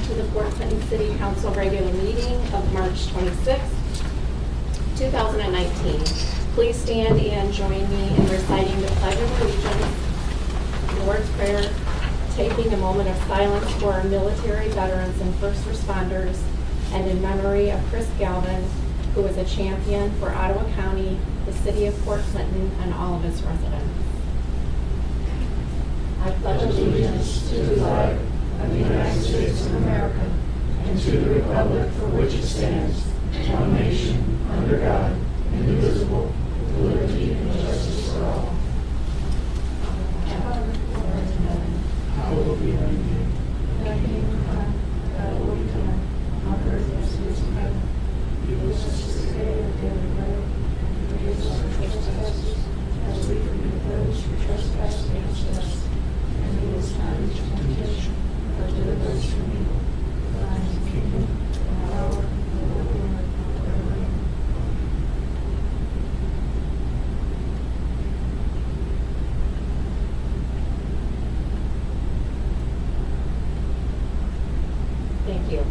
to the Fort Clinton City Council regular meeting of March 26, 2019. Please stand and join me in reciting the Pledge of Allegiance, the Lord's Prayer, taking a moment of silence for our military veterans and first responders, and in memory of Chris Galvin, who was a champion for Ottawa County, the city of Fort Clinton, and all of its residents. I pledge allegiance to the flag of the United States of America and to the republic for which it stands, one nation, under God, indivisible, with liberty and justice for all. Hallowed be thy name. Thy kingdom come, thy will be done, on earth as it is in heaven. Give us this day our daily bread, and forgive us our trespasses, as we forgive those who trespass against us. And lead us not into temptation, but deliver us from evil. For thine is the kingdom, and power, and the glory, forever. Thank you.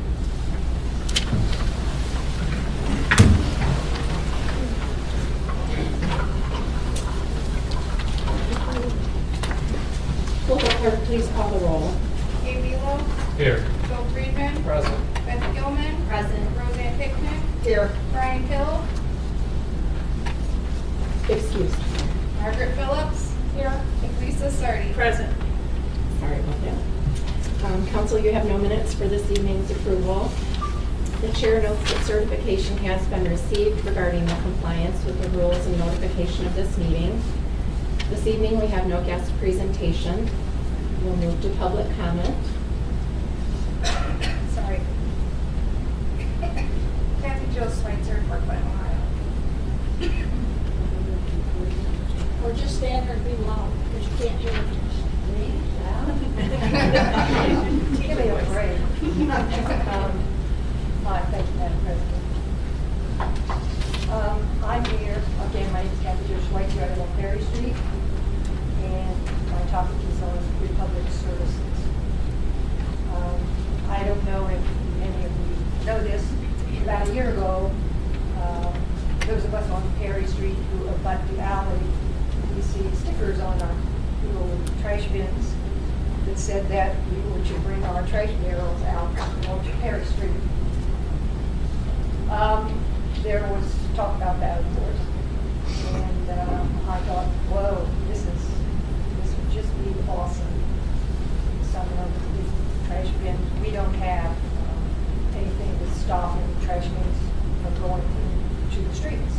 Will the clerk please call the roll? Gabe Velo. Here. Bill Friedman. Present. Beth Gilman. Present. Roseanne Hickman. Here. Brian Hill. Excused. Margaret Phillips. Here. And Lisa Sardi. Present. Sorry about that. Council, you have no minutes for this evening's approval. The chair notes that certification has been received regarding the compliance with the rules and notification of this meeting. This evening, we have no guest presentation. We'll move to public comment. Sorry. Kathy Jo Schweitzer, Fort Clinton, Ohio. Or just stand there and be loud, because you can't hear it. Give me a break. Hi, thank you, Madam President. I'm here, again, my name is Kathy Jo Schweitzer, I live on Ferry Street, and my topic is on Republic Services. I don't know if many of you know this. About a year ago, those of us on Ferry Street who abut the alley, we see stickers on our little trash bins that said that we should bring our trash barrels out onto Perry Street. There was talk about that, of course, and I thought, whoa, this would just be awesome. Some of the trash bins, we don't have anything to stop any trash bins from going to the streets.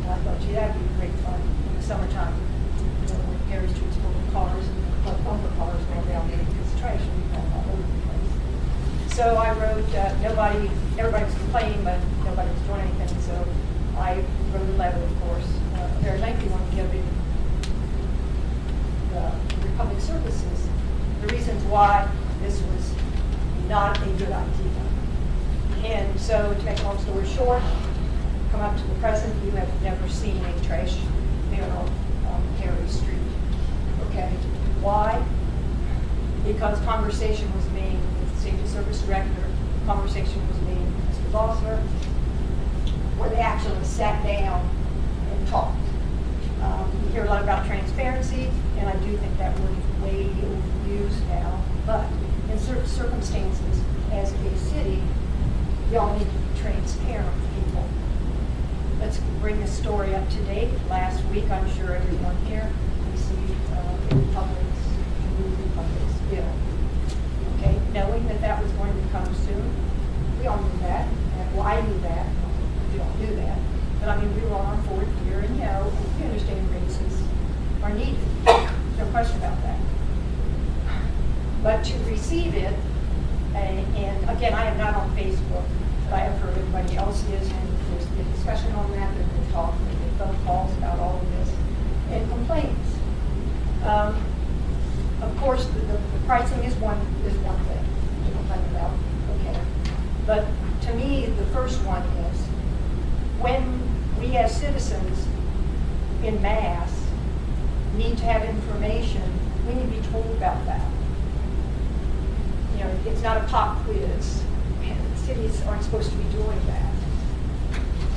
And I thought, gee, that'd be great fun in the summertime. You know, when Perry Street's full of cars and bumper cars going down there because trash would be all over the place. So I wrote, everybody was complaining, but nobody was doing anything. So I wrote a letter, of course, a very lengthy one, giving the Republic Services the reasons why this was not a good idea. And so, to make a long story short, come up to the present, you have never seen a trash barrel on Perry Street. Okay, why? Because conversation was made with the Safety Service Director, conversation was made with Mr. Vossler, where they actually sat down and talked. We hear a lot about transparency, and I do think that word is way overused now, but in certain circumstances, as a city, y'all need to be transparent with people. Let's bring this story up to date. Last week, I'm sure everyone here received the Republic's bill. Okay, knowing that that was going to come soon, we all knew that. And well, I knew that. We all knew that. But I mean, we were on our fourth year, and we understand raises are needed. No question about that. But to receive it, and again, I am not on Facebook, but I have heard everybody else is, and there's been discussion on that, there's been talk, there's been phone calls about all of this, and complaints. Of course, the pricing is one thing to complain about, okay. But to me, the first one is, when we as citizens in mass need to have information, we need to be told about that. You know, it's not a pop quiz. Cities aren't supposed to be doing that.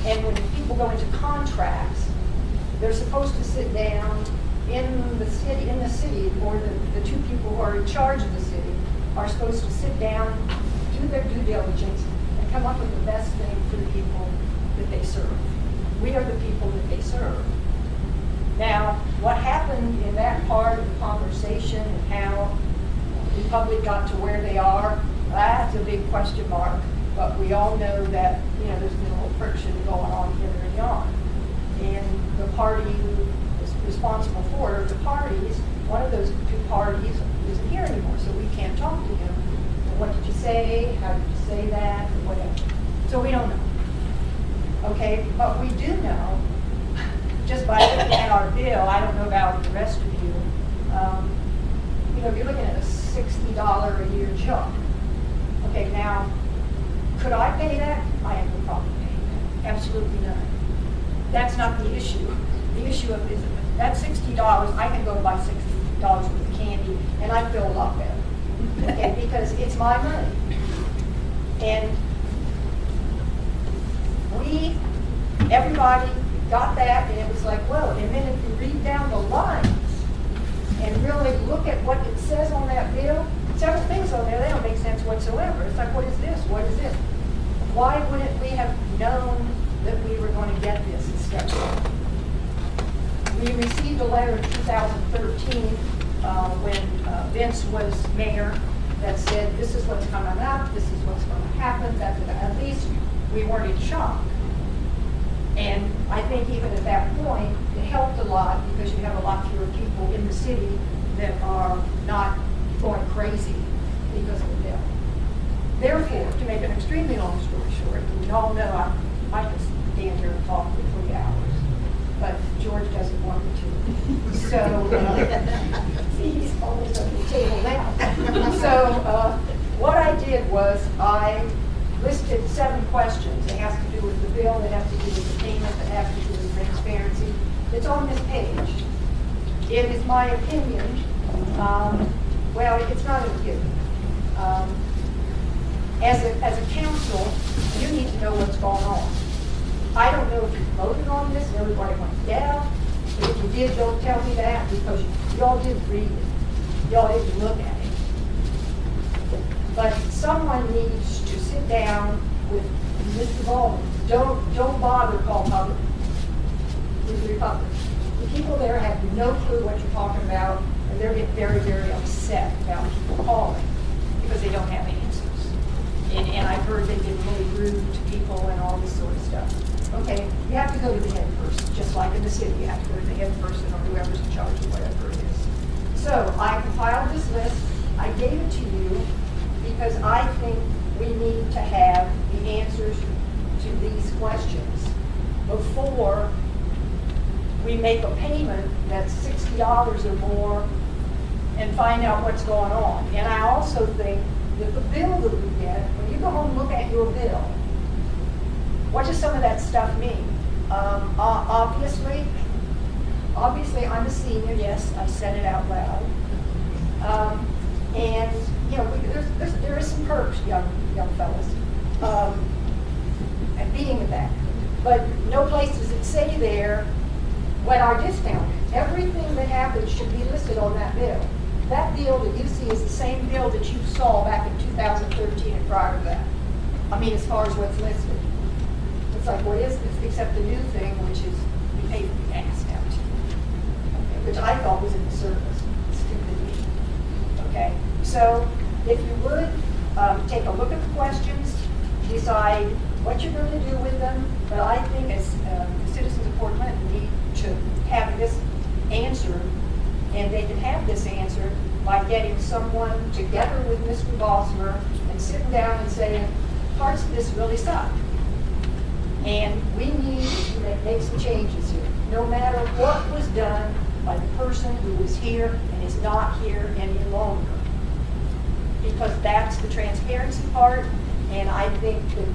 And when people go into contracts, they're supposed to sit down in the city, or the two people who are in charge of the city are supposed to sit down, do their due diligence, and come up with the best thing for the people that they serve. We are the people that they serve. Now, what happened in that part of the conversation and how the public got to where they are, that's a big question mark. But we all know that, there's been a little friction going on here and yon. And the party who is responsible for it, the parties, one of those two parties isn't here anymore, so we can't talk to him. What did you say? How did you say that? Or whatever. So we don't know. Okay, but we do know, just by looking at our bill, I don't know about the rest of you, if you're looking at a $60 a year jump. Okay, now, could I pay that? I have no problem paying that. Absolutely none. That's not the issue. The issue of is that $60, I can go buy $60 worth of candy, and I feel a lot better. Okay, because it's my money. And everybody got that, and it was like, well, and then if you read down the lines and really look at what it says on that bill, several things on there, they don't make sense whatsoever. It's like, what is this? What is this? Why wouldn't we have known that we were going to get this instead? We received a letter in 2013 when Vince was mayor that said, this is what's coming up, this is what's going to happen. At least we weren't in shock. And I think even at that point, it helped a lot because you have a lot fewer people in the city that are not going crazy because of the bill. Therefore, to make an extremely long story short, we all know I could stand here and talk for 3 hours, but George doesn't want me to. So, he's always on the table now. So, what I did was I listed 7 questions. It has to do with the bill, it has to do with the payment, it has to do with transparency. It's on this page. It is my opinion, well, it's not an opinion. As a council, you need to know what's going on. I don't know if you voted on this and everybody went, yeah. But if you did, don't tell me that because y'all didn't read it. Y'all didn't look at it. But someone needs to sit down with Mr. Baldwin. Don't bother calling public with the Republic. The people there have no clue what you're talking about, and they're getting very, very upset about people calling because they don't have answers. And I've heard they've been really rude to people and all this sort of stuff. Okay, you have to go to the head person, just like in the city, you have to go to the head person or whoever's in charge of whatever it is. So I compiled this list, I gave it to you because I think we need to have the answers to these questions before we make a payment that's $60 or more and find out what's going on. And I also think that the bill that we get, when you go home and look at your bill, what does some of that stuff mean? Obviously, I'm a senior, yes, I said it out loud. And, there are some perks, young fellas, and being at that. But no place does it say there what our discount is. Everything that happens should be listed on that bill. That bill that you see is the same bill that you saw back in 2013 and prior to that. I mean, as far as what's listed. It's like, what is this? Except the new thing, which is we pay for the gas now too. Okay, which I thought was in the service. Stupid. Okay, so if you would take a look at the questions, decide what you're going to do with them. But I think as the citizens of Port Clinton need to have this answered, and they can have this answered by getting someone together with Mr. Bosmer and sitting down and saying, parts of this really suck. And we need to make some changes here. No matter what was done by the person who was here and is not here any longer. Because that's the transparency part, and I think that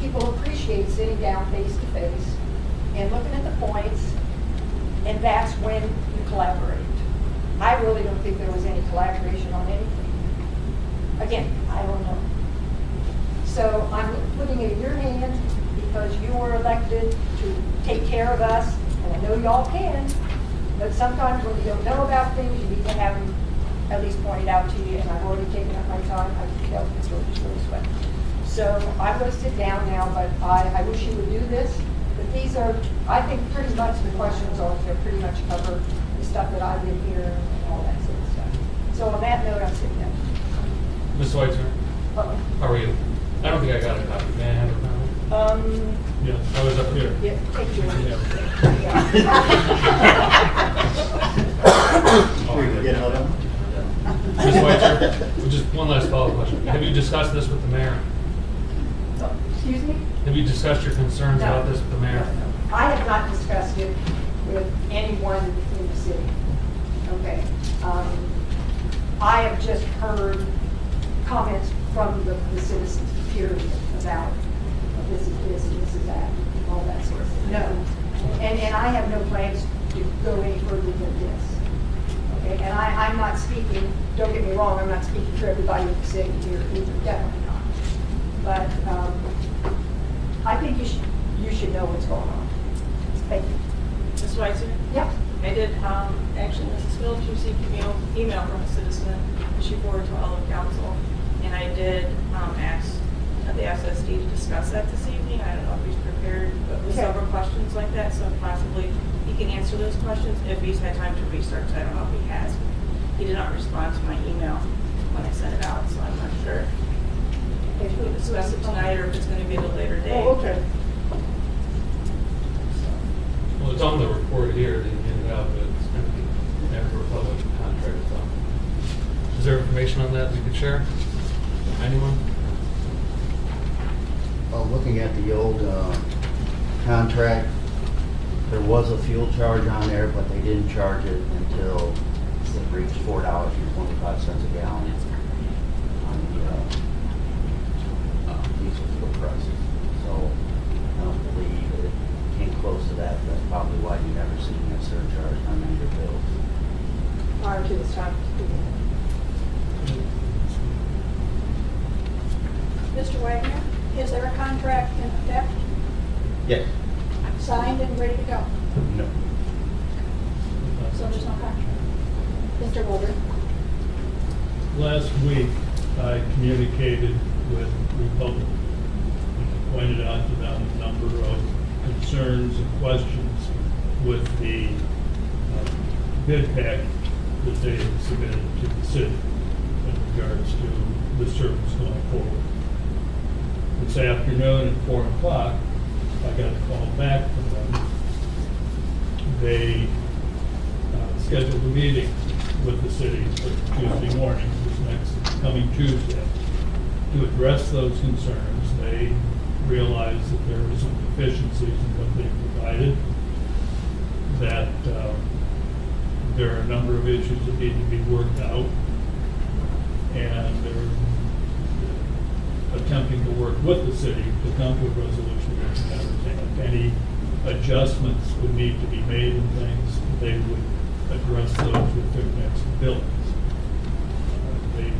people appreciate sitting down face to face and looking at the points, and that's when you collaborate. I really don't think there was any collaboration on anything. Again, So I'm putting it in your hand because you were elected to take care of us, and I know y'all can, but sometimes when you don't know about things, you need to have them at least pointed out to you, and I've already taken up my time. I dealt with George's really sweat. So I'm going to sit down now, but I wish you would do this. But these are, I think, pretty much the questions are, they're pretty much cover the stuff that I've been hearing and all that sort of stuff. So on that note, I'm sitting down. Ms. Schweitzer, Uh-oh. how are you? I don't think I got a copy. May I have a copy? Yes, I was up here. Yeah, take yours. Get another one? Ms. Schweitzer, just one last follow-up question. Have you discussed this with the mayor? Excuse me? Have you discussed your concerns No. about this with the mayor? I have not discussed it with anyone in the city. Okay. I have just heard comments from the citizens, period, about this is this and this is that, and all that sort of thing. No. And I have no plans to go any further than this. Okay, and I'm not speaking, don't get me wrong, I'm not speaking for everybody in the city here either, definitely not. But I think you should know what's going on. Thank you. Ms. Schweitzer? Yeah. I did, actually, Mrs. Phillips received an email from a citizen, that she forwarded to all of council, and I did ask the SSD to discuss that this evening. I don't know if he's prepared, but with Okay. several questions like that, so possibly he can answer those questions if he's had time to research. I don't know if he has. He did not respond to my email when I sent it out, so I'm not sure if we'll discuss it tonight or if it's going to be at a later date. Oh, okay. Well, it's on the report here that you handed out, but it's going to be after a public contract. So. Is there information on that we could share? Anyone? Well, looking at the old contract, there was a fuel charge on there, but they didn't charge it until it reached $4.25 a gallon on the diesel fuel prices. So I don't believe it came close to that. That's probably why you never seen a surcharge on any of your bills. Prior to this time. Mr. Wagner, is there a contract in effect, Yes. signed and ready to go? No. So there's no contract. Mr. Wilbur? last week I communicated with Republic and pointed out to them a number of concerns and questions with the bid pack that they had submitted to the city in regards to the service going forward. This afternoon at 4 o'clock, I got a call back from them. They scheduled a meeting with the city for Tuesday morning, this next coming Tuesday, to address those concerns. They realized that there were some deficiencies in what they provided, that there are a number of issues that need to be worked out, and they're attempting to work with the city to come to a resolution with matters. And if any adjustments would need to be made and things, they would address those with their next billings. They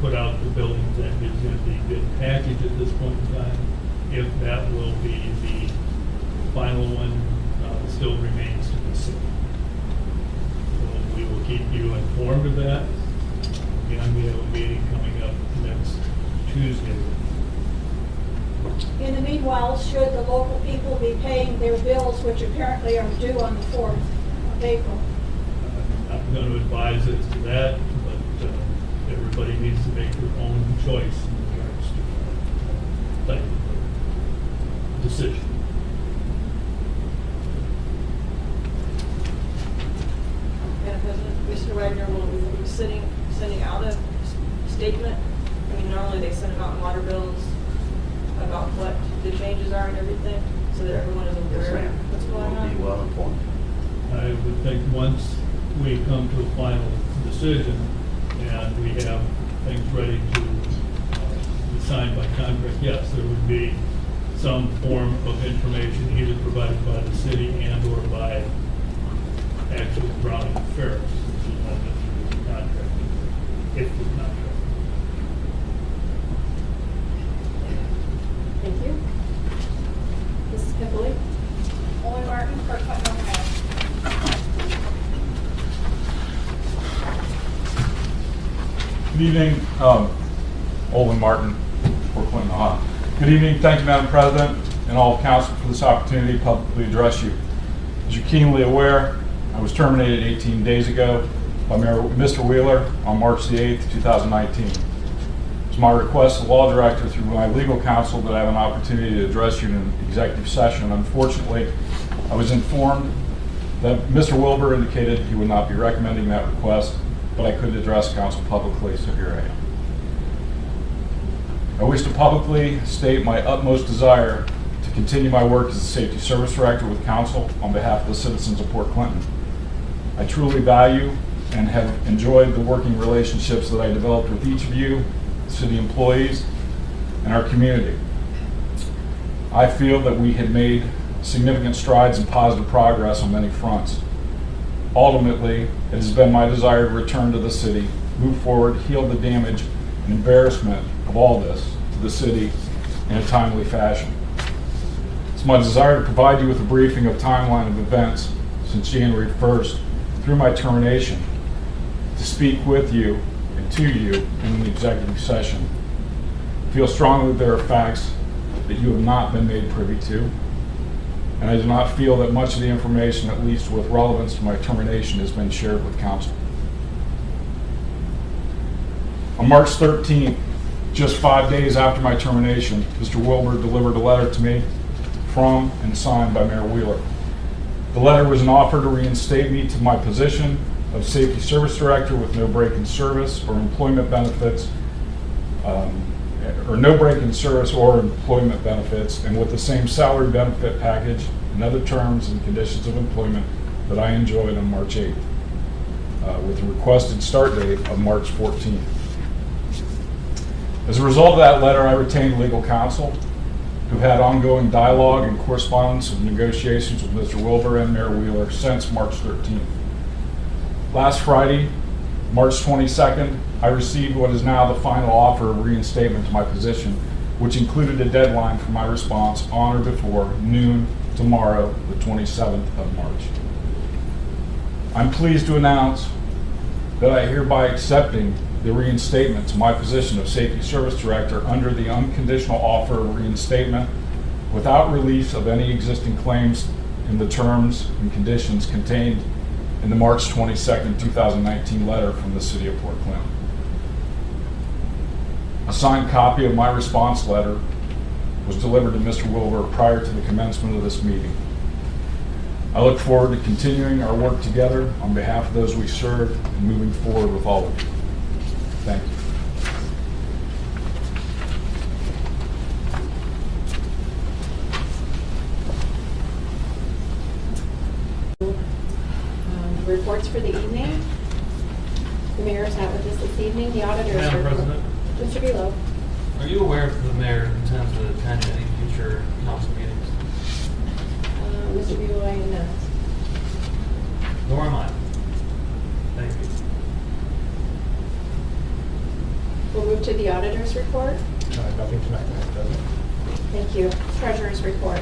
put out the billings that is in the bid package at this point in time. If that will be the final one, still remains to be seen. So we will keep you informed of that. Again, we have a meeting coming up next Tuesday. In the meanwhile, should the local people be paying their bills, which apparently are due on the 4th of April? I'm going to advise as to that, but everybody needs to make their own choice in regards to that type of decision. Madam President, Mr. Wagner will be sending out a statement. I mean, normally they send them out in water bills about what the changes are and everything, so that everyone is Yes, aware ma'am. of what's going We'll be on. well informed. I would think once we come to a final decision and we have things ready to be signed by contract, yes, there would be some form of information either provided by the city and or by actually Browning Ferris, which is one that is the contract, if the contract. Good evening, Olin Martin, Fort Clinton, Ohio. Good evening, thank you, Madam President, and all of council for this opportunity to publicly address you. As you're keenly aware, I was terminated 18 days ago by Mr. Wheeler on March the 8th, 2019. It's my request to the law director through my legal counsel that I have an opportunity to address you in an executive session. Unfortunately, I was informed that Mr. Wilbur indicated he would not be recommending that request, but I could address council publicly, so here I am. I wish to publicly state my utmost desire to continue my work as a safety service director with council on behalf of the citizens of Port Clinton. I truly value and have enjoyed the working relationships that I developed with each of you, city employees, and our community. I feel that we had made significant strides and positive progress on many fronts. Ultimately, it has been my desire to return to the city, move forward, heal the damage and embarrassment of all this to the city in a timely fashion. It's my desire to provide you with a briefing of timeline of events since January 1st through my termination, to speak with you and to you in an executive session. I feel strongly that there are facts that you have not been made privy to, and I do not feel that much of the information, at least with relevance to my termination, has been shared with council. On March 13th, just 5 days after my termination, Mr. Wilbur delivered a letter to me from and signed by Mayor Wheeler. The letter was an offer to reinstate me to my position of Safety Service Director with no break in service or employment benefits, or no break in service or employment benefits, and with the same salary benefit package and other terms and conditions of employment that I enjoyed on March 8th, with a requested start date of March 14th. As a result of that letter, I retained legal counsel who had ongoing dialogue and correspondence and negotiations with Mr. Wilbur and Mayor Wheeler since March 13th. Last Friday, March 22nd, I received what is now the final offer of reinstatement to my position, which included a deadline for my response on or before noon tomorrow, the 27th of March. I'm pleased to announce that I hereby accepting the reinstatement to my position of Safety Service Director under the unconditional offer of reinstatement without release of any existing claims in the terms and conditions contained in the March 22nd, 2019 letter from the City of Port Clinton. A signed copy of my response letter was delivered to Mr. Wilbur prior to the commencement of this meeting. I look forward to continuing our work together on behalf of those we serve and moving forward with all of you. Thank you. Reports for the evening. The mayor is not with us this evening. The auditor is Madam report. President, Mr. Bealow. are you aware if the mayor intends to attend any future council meetings? Mr. Bealow, I am not. Nor am I. Thank you. We'll move to the auditor's report. Nothing tonight, Madam President. Thank you. Treasurer's report.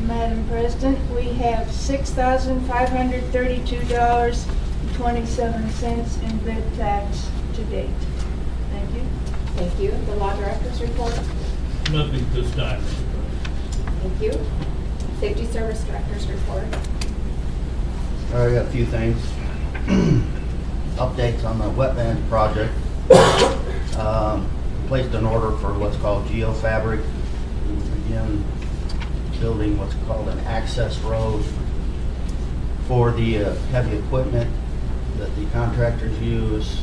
Madam President, we have $6,532.27 in bid tax to date. Thank you. Thank you. The law director's report. Nothing this time. Thank you. Safety service director's report. I got a few things. Updates on the wetland project. Placed an order for what's called geofabric. We begin building what's called an access road for the heavy equipment that the contractors use.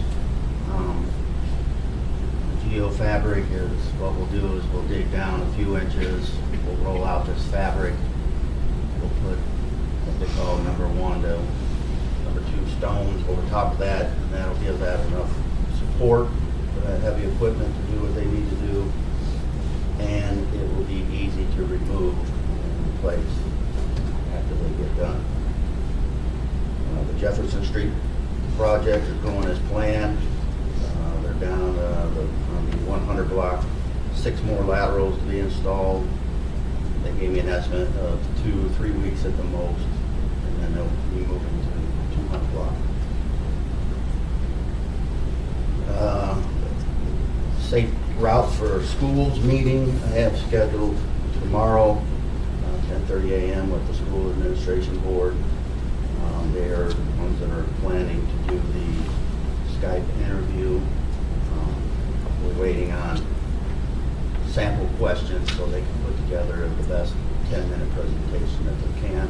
Geofabric is, what we'll do is we'll dig down a few inches, we'll roll out this fabric, we'll put what they call number 1 to number 2 stones over top of that, and that'll give that enough support for that heavy equipment to do what they need to do, and it will be easy to remove and replace after they get done. The Jefferson Street project is going as planned. They're down on the 100 block, 6 more laterals to be installed. They gave me an estimate of 2 or 3 weeks at the most, and then they'll be moving to 200 block. safe route for schools meeting I have scheduled tomorrow, 10:30 a.m. with the school administration board. They are the ones that are planning to do the Skype interview. We're waiting on sample questions so they can put together the best 10-minute presentation that they can.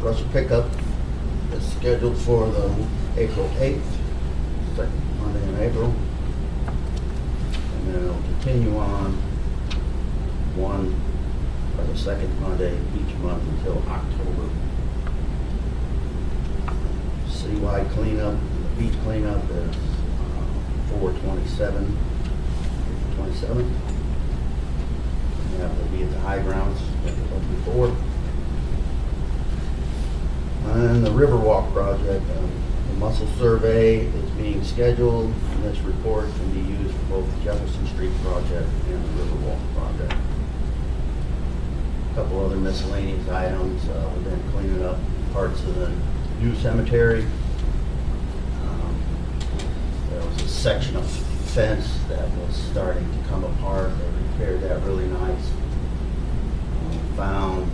Brush pickup is scheduled for the April 8th, second Monday in April. And then it'll continue on the second Monday each month until October. Citywide cleanup, the beach cleanup is 4/27, April 27th. And that will be at the high grounds like it was before. And the Riverwalk project, the muscle survey is being scheduled, and this report can be used for both the Jefferson Street project and the Riverwalk project. A couple other miscellaneous items, we've been cleaning up parts of the new cemetery. There was a section of fence that was starting to come apart. They repaired that really nice. Found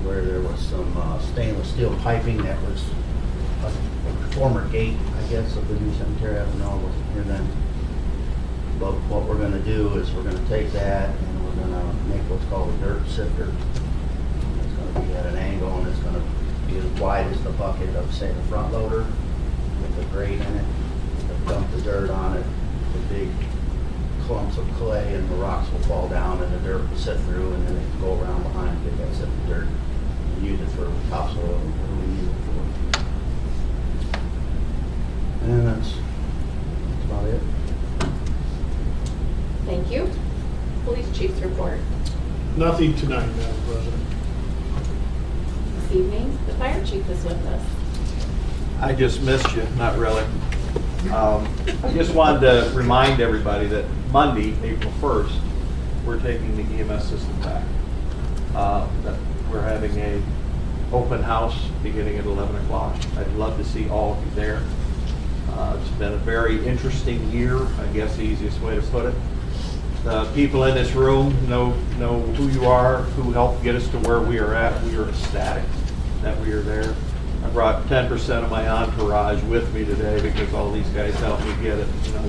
where there was some stainless steel piping that was a former gate, I guess, of the new cemetery. I don't know, I wasn't here then. But what we're going to do is we're going to take that and we're going to make what's called a dirt sifter. It's going to be at an angle and it's going to be as wide as the bucket of, say, the front loader with a grate in it. We'll dump the dirt on it, the big clumps of clay, and the rocks will fall down and the dirt will sift through, and then they can go around behind and get that sifted dirt and use it for topsoil and whatever we use it for. And that's about it. Thank you. Police Chief's report. Nothing tonight, Madam President. This evening, the Fire Chief is with us. I just missed you, not really. I just wanted to remind everybody that Monday, April 1st, we're taking the EMS system back. That we're having a open house beginning at 11 o'clock. I'd love to see all of you there. It's been a very interesting year, I guess the easiest way to put it. The people in this room know who you are, who helped get us to where we are at. We are ecstatic that we are there. I brought 10% of my entourage with me today because all these guys helped me get it. You know,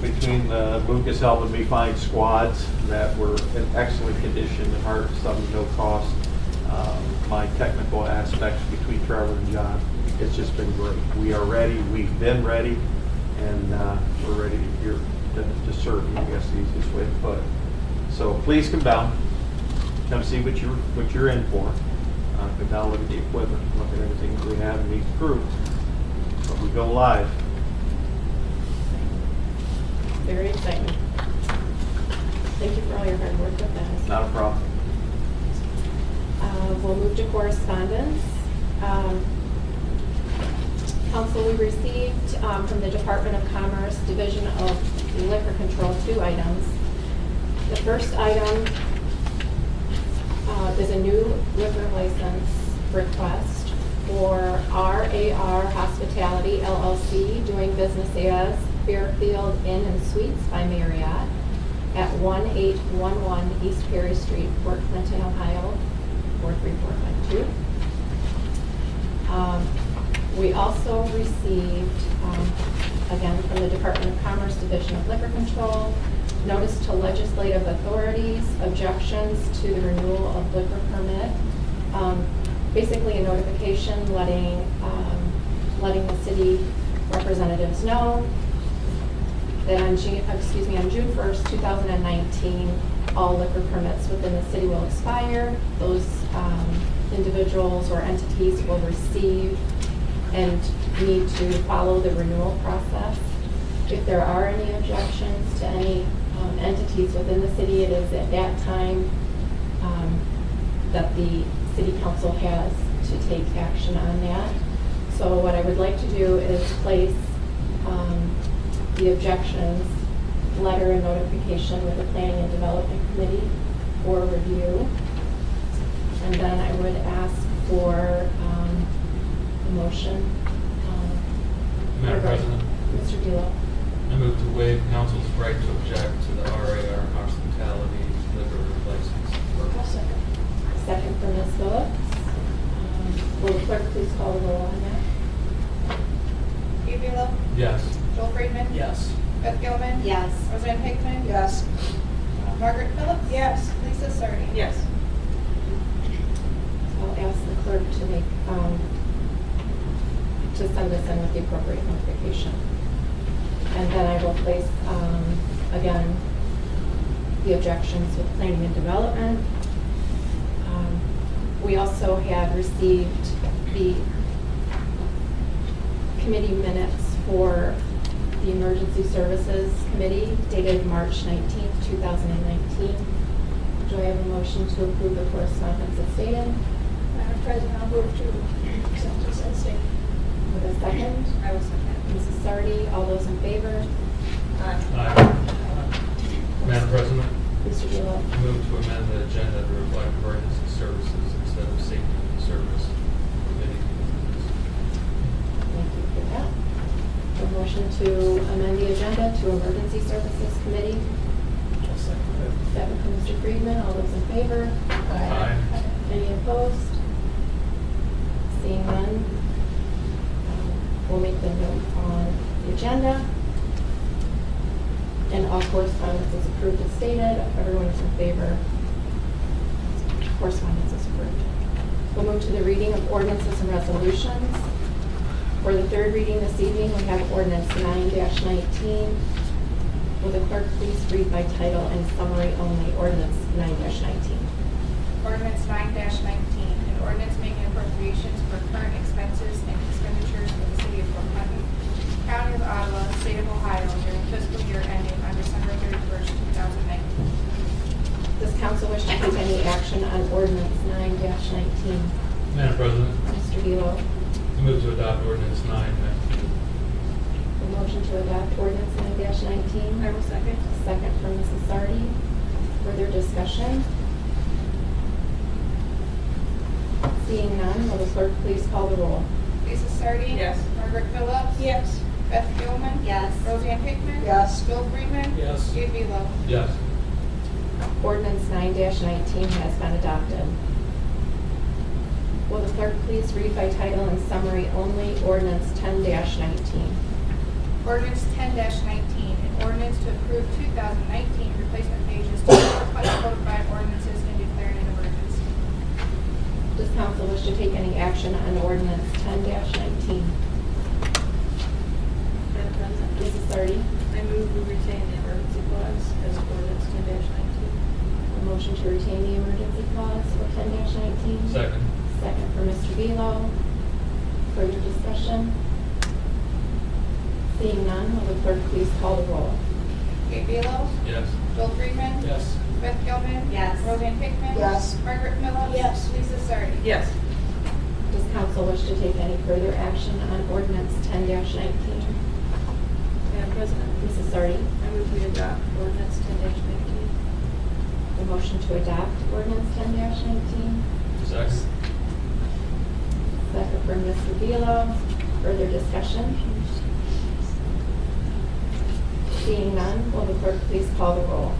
between Lucas helping me find squads that were in excellent condition and hard, some no cost. My technical aspects between Trevor and John, it's just been great. We are ready. We've been ready, and we're ready to serve you. I guess the easiest way to put it. So please come down, come see what you're in for. Come down, look at the equipment, look at everything that we have and meet the crew. But we go live. Very exciting. Thank you for all your hard work with that. Not a problem. We'll move to correspondence. Council, we received from the Department of Commerce, Division of Liquor Control, 2 items. The first item is a new liquor license request for RAR Hospitality LLC, doing business as Fairfield Inn and Suites by Marriott at 1811 East Perry Street, Fort Clinton, Ohio, 43452. We also received, again from the Department of Commerce, Division of Liquor Control, notice to legislative authorities, objections to the renewal of liquor permit. Basically a notification letting the city representatives know that on June 1st, 2019, all liquor permits within the city will expire. Those individuals or entities will receive and need to follow the renewal process. If there are any objections to any entities within the city, it is at that time that the city council has to take action on that. So what I would like to do is place the objections letter and notification with the Planning and Development Committee for review. And then I would ask for a motion. Madam President, Mr. Delo. I move to waive council's right to object to the RAR hospitality liquor license. I'll second. Second from Ms. Phillips. Will the clerk please call the roll on that? Gabe Velo, Yes. Joel Freeman. Yes. Beth Gilman. Yes. Roseanne Hickman. Yes. Margaret Phillips. Yes. Lisa Sardi. Yes. I'll ask the clerk to make, to send this in with the appropriate notification. And then I will place, again, the objections with planning and development. We also have received the committee minutes for the Emergency Services Committee dated March 19th, 2019. Do I have a motion to approve the correspondence as stated? Madam President, I'll move to accept this as stated. With a second? I will second. Mrs. Sardi, all those in favor? Aye. Madam President, Mr. Delo. I move to amend the agenda to reflect emergency services instead of safety service committee. Thank you for that. A motion to amend the agenda to Emergency Services Committee. Second from Mr. Friedman, all those in favor? Aye. Any opposed? Seeing none, we'll make the note on the agenda. And all correspondence is approved as stated. Everyone is in favor. Correspondence is approved. We'll move to the reading of ordinances and resolutions. For the third reading this evening, we have ordinance 9-19. Will the clerk please read by title and summary only, ordinance 9-19. Ordinance 9-19, an ordinance making appropriations for current expenses and expenditures for the city of Fort Clinton, county of Ottawa, state of Ohio, during fiscal year ending on December 31st, 2019. Does council wish to take any action on ordinance 9-19? Madam President, Mr. Delo. I move to adopt ordinance 9-19. A motion to adopt ordinance 9-19. I will second. Second from Mrs. Sardi. Further discussion? Seeing none, will the clerk please call the roll? Lisa Sardi. Yes. Margaret Phillips. Yes. Beth Gilman. Yes. Roseanne Hickman. Yes. Joel Freeman. Yes. Gabe Velo. Yes. Ordinance 9-19 has been adopted. Will the clerk please read by title and summary only ordinance 10-19? Ordinance 10-19, an ordinance to approve 2019 replacement pages to the codified ordinances and declaring an emergency. Does council wish to take any action on ordinance 10-19? Madam President, Mrs. Sardi, I move we retain the emergency clause as ordinance 10-19. a motion to retain the emergency clause for 10-19. Second. Second for Mr. Velo. Further discussion? Seeing none, will the clerk please call the roll? Gabe Velo. Yes. Joel Freeman. Yes. Beth Gilman. Yes. Roseanne Hickman. Yes. Margaret Phillips. Yes. Lisa Sardi. Yes. Does council wish to take any further action on ordinance 10-19? Madam President, Mrs. Sardi, I move we adopt ordinance 10-19. the motion to adopt ordinance 10-19. Second. Second for Mr. Velo. Further discussion? Seeing none, will the clerk please call the roll?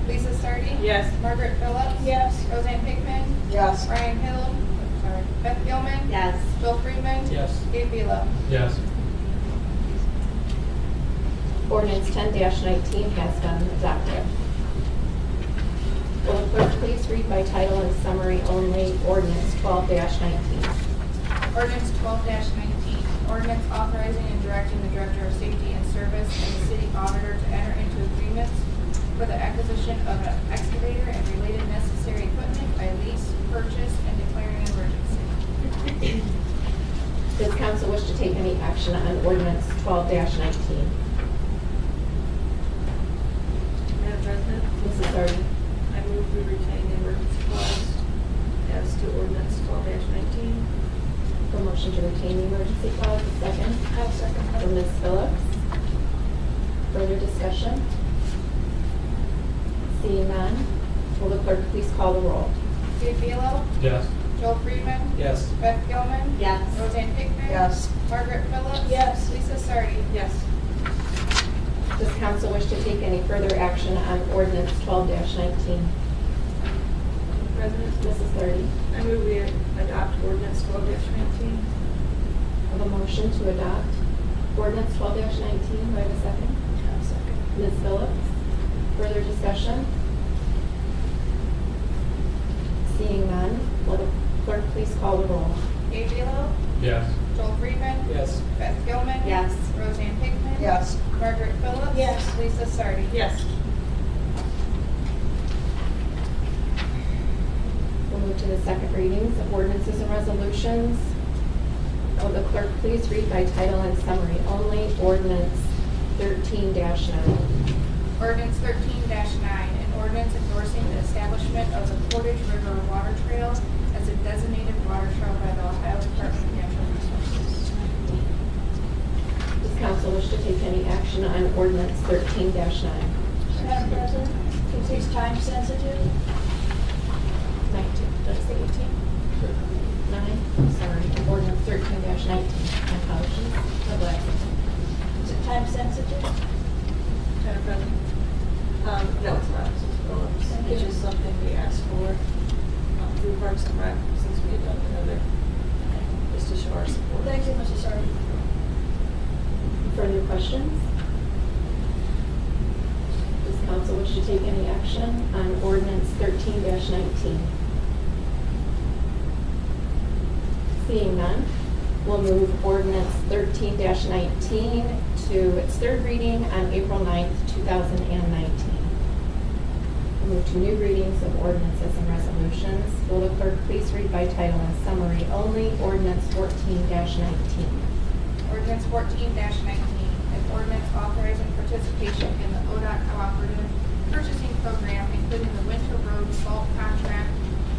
Lisa Sardi. Yes. Margaret Phillips. Yes. Roseanne Hickman. Yes. Ryan Hill. Sorry. Beth Gilman. Yes. Joel Freeman. Yes. Gabe Velo. Yes. Ordinance 10-19 has been adopted. Will the clerk please read by title and summary only ordinance 12-19? Ordinance 12-19, ordinance authorizing and directing the Director of Safety and Service and the City Auditor to enter into agreements for the acquisition of an excavator and related necessary equipment by lease, purchase, and declaring an emergency. Does council wish to take any action on ordinance 12-19? Madam President, Mrs. Sardi, I move we retain the emergency clause as to ordinance 12-19. the motion to retain the emergency clause, a second. I'll second. For Ms. Phillips. Further discussion? Seeing none, will the clerk please call the roll? Gabe Velo. Yes. Joel Freeman. Yes. Beth Gilman. Yes. Roseanne Hickman. Yes. Margaret Phillips. Yes. Lisa Sardi. Yes. Does council wish to take any further action on ordinance 12-19? President, Mrs. Lardy, I move we adopt ordinance 12-19. I have a motion to adopt ordinance 12-19. Do I have a second? Second. Ms. Phillips, further discussion? Seeing none, will the clerk please call the roll? Gabe Velo, Yes. Joel Freeman. Yes. Beth Gilman. Yes. Roseanne Hickman. Yes. Margaret Phillips. Yes. Lisa Sardi. Yes. We'll move to the second readings of ordinances and resolutions. Will the clerk please read by title and summary only, ordinance 13-9? Ordinance 13-9, an ordinance endorsing the establishment of the Portage River Water Trail as a designated water trail by the Ohio Department of Natural Resources. Does council wish to take any action on ordinance 13-9? Madam President, is this time sensitive? 19, did I say 18? 9, I'm sorry, ordinance 13-19, my apologies. My glasses. Is it time sensitive? Madam President? No, it's not, Mrs. Phillips. Thank It's you. just something we asked for through Parks and Rec, since we had done another, just to show our support. Thank you, Mrs. Sardi. Further questions? Does council wish to take any action on ordinance 13-19? Seeing none, we'll move ordinance 13-19 to its third reading on April 9th, 2019. We'll move to new readings of ordinances and resolutions. Will the clerk please read by title and summary only, ordinance 14-19? Ordinance 14-19, an ordinance authorizing participation in the ODOT Cooperative Purchasing Program, including the Winter Road Salt Contract,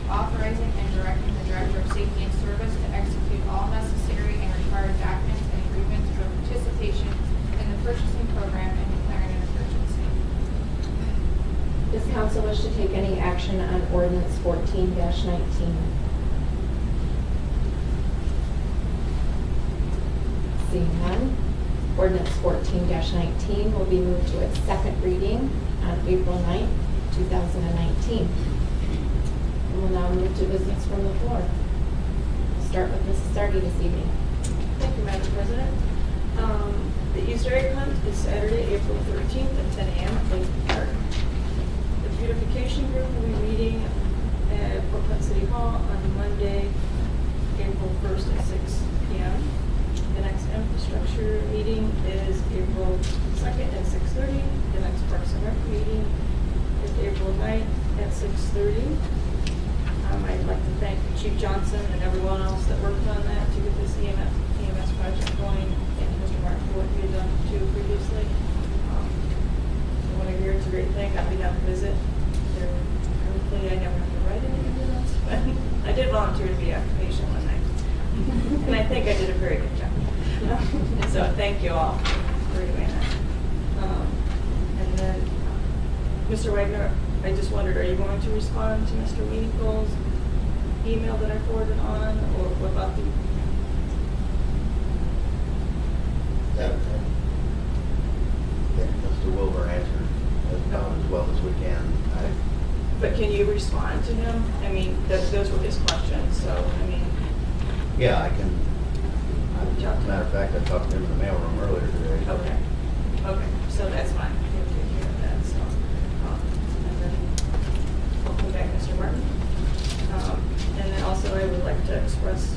authorizing and directing the Director of Safety and Service to execute all necessary and required documents and agreements for participation in the purchasing program and declaring an emergency. Does council wish to take any action on ordinance 14-19? Seeing none, ordinance 14-19 will be moved to its second reading on April 9th, 2019. And we'll now move to business from the floor. We'll start with Mrs. Sardi this evening. Thank you, Madam President. The Easter egg hunt is Saturday, April 13th at 10 a.m. at Lincoln Park. The beautification group will be meeting at Portland City Hall on Monday, April 1st at 6 p.m. The next infrastructure meeting is April 2nd at 6:30. The next Parks and Rec meeting is April 9th at 6:30. I'd like to thank Chief Johnson and everyone else that worked on that to get this EMS project going. Thank you, Mr. Martin, for what you had done too previously. When I hear it's a great thing, I'll be down to visit. Hopefully I never have to write any minutes, but I did volunteer to be a patient one night. And I think I did a very good job. So thank you all for doing that. And then, Mr. Wagner, I just wondered, are you going to respond to Mr. Weenicole's email that I forwarded on, or what about the? That, I think Mr. Wilbur answered about as well as we can. But can you respond to him? I mean, those were his questions, so, I mean. Yeah, I can. As a matter of fact, I talked to him in the mailroom earlier today. Okay, okay, so that's fine. We'll take care of that, so. And then, welcome back, Mr. Martin. And then also I would like to express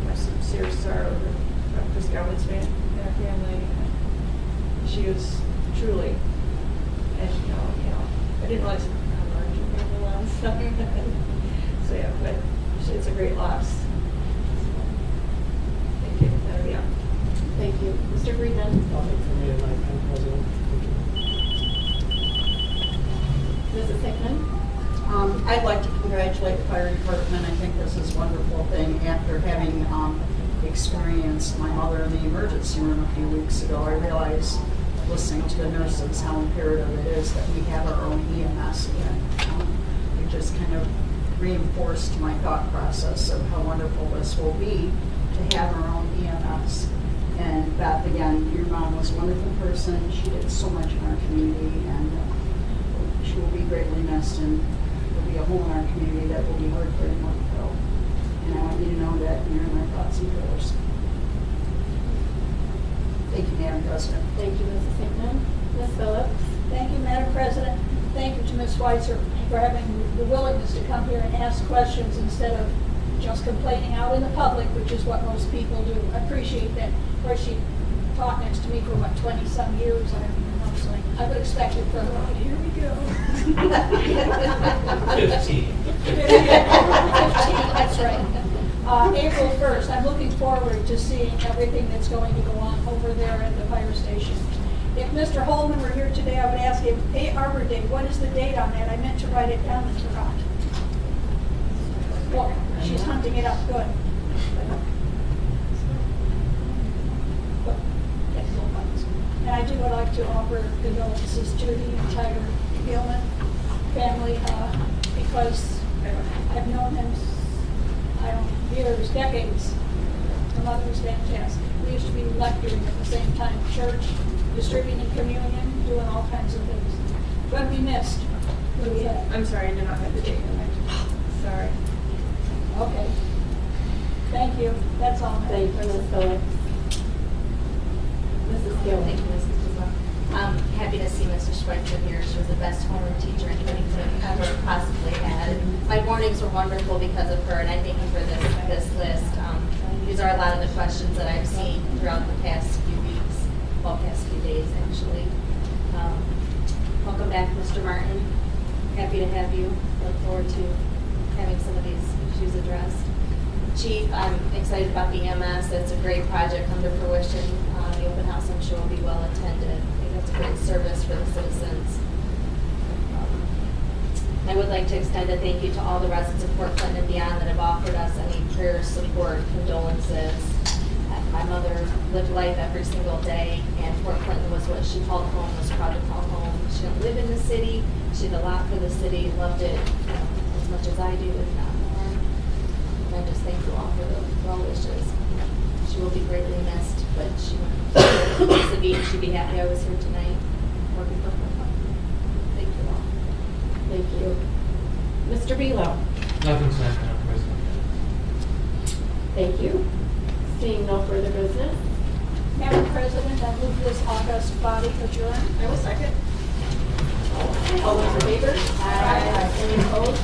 my sincere sorrow over Chris Gowan's family. She was truly, as you know, I didn't realize how large your family was. So yeah, but it's a great loss. Thank you. That'll be all. Thank you. Mr. Friedman? Nothing for me tonight, Madam President. Mrs. Hickman? I'd like to congratulate the fire department. I think this is a wonderful thing. After having experienced my mother in the emergency room a few weeks ago, I realized, listening to the nurses, how imperative it is that we have our own EMS. And it just kind of reinforced my thought process of how wonderful this will be to have our own EMS. And Beth, again, you're mom was a wonderful person. She did so much in our community, and she will be greatly missed, and there'll be a hole in our community that will be hard for anyone to fill. And I want you to know that you're in my thoughts and prayers. Thank you, Madam President. Thank you, Mrs. Hickman. Ms. Phillips? Thank you, Madam President. Thank you to Ms. Schweitzer for having the willingness to come here and ask questions instead of just complaining out in the public, which is what most people do. I appreciate that. Of course, she taught next to me for, 20-some years. I don't even know, so I would expect it from her. Here we go. 15. 15, that's right. April 1st, I'm looking forward to seeing everything that's going to go on over there at the fire station. If Mr. Holman were here today, I would ask him, Arbor Day, what is the date on that? I meant to write it down and forgot. Well, she's hunting it up, good. And I do would like to offer condolences to the entire Gilman family, because I've known him, years, decades. Her mother was fantastic. We used to be lecturing at the same time, church, distributing communion, doing all kinds of things. But we missed. What do we have? I'm sorry, I did not have the date in there. Sorry. Okay. Thank you. That's all. Thank you, Ms. Phillips. Mrs. Gill? Thank you, Mrs. Guzman. I'm happy to see Mrs. Schweitzer here. She was the best homeroom teacher anybody could have ever possibly had. My mornings were wonderful because of her, and I thank you for this list. These are a lot of the questions that I've seen throughout the past few weeks, well, past few days, actually. Welcome back, Mr. Martin. Happy to have you. Look forward to having some of these issues addressed. Chief, I'm excited about the EMS. It's a great project come to fruition. The open house, I'm sure, will be well attended. I think that's a great service for the citizens. I would like to extend a thank you to all the residents of Port Clinton and beyond that have offered us any prayers, support, condolences. My mother lived life every single day, and Port Clinton was what she called home, was proud to call home. She didn't live in the city. She did a lot for the city, loved it as much as I do, if not more. And I just thank you all for the well wishes. She will be greatly missed, but she'd be happy I was here tonight working for her. Thank you all. Thank you. Mr. Belo? Nothing tonight, Madam President. Thank you. Seeing no further business? Madam President, I move this august body adjourn. I will second. All those in favor? Aye. Any opposed?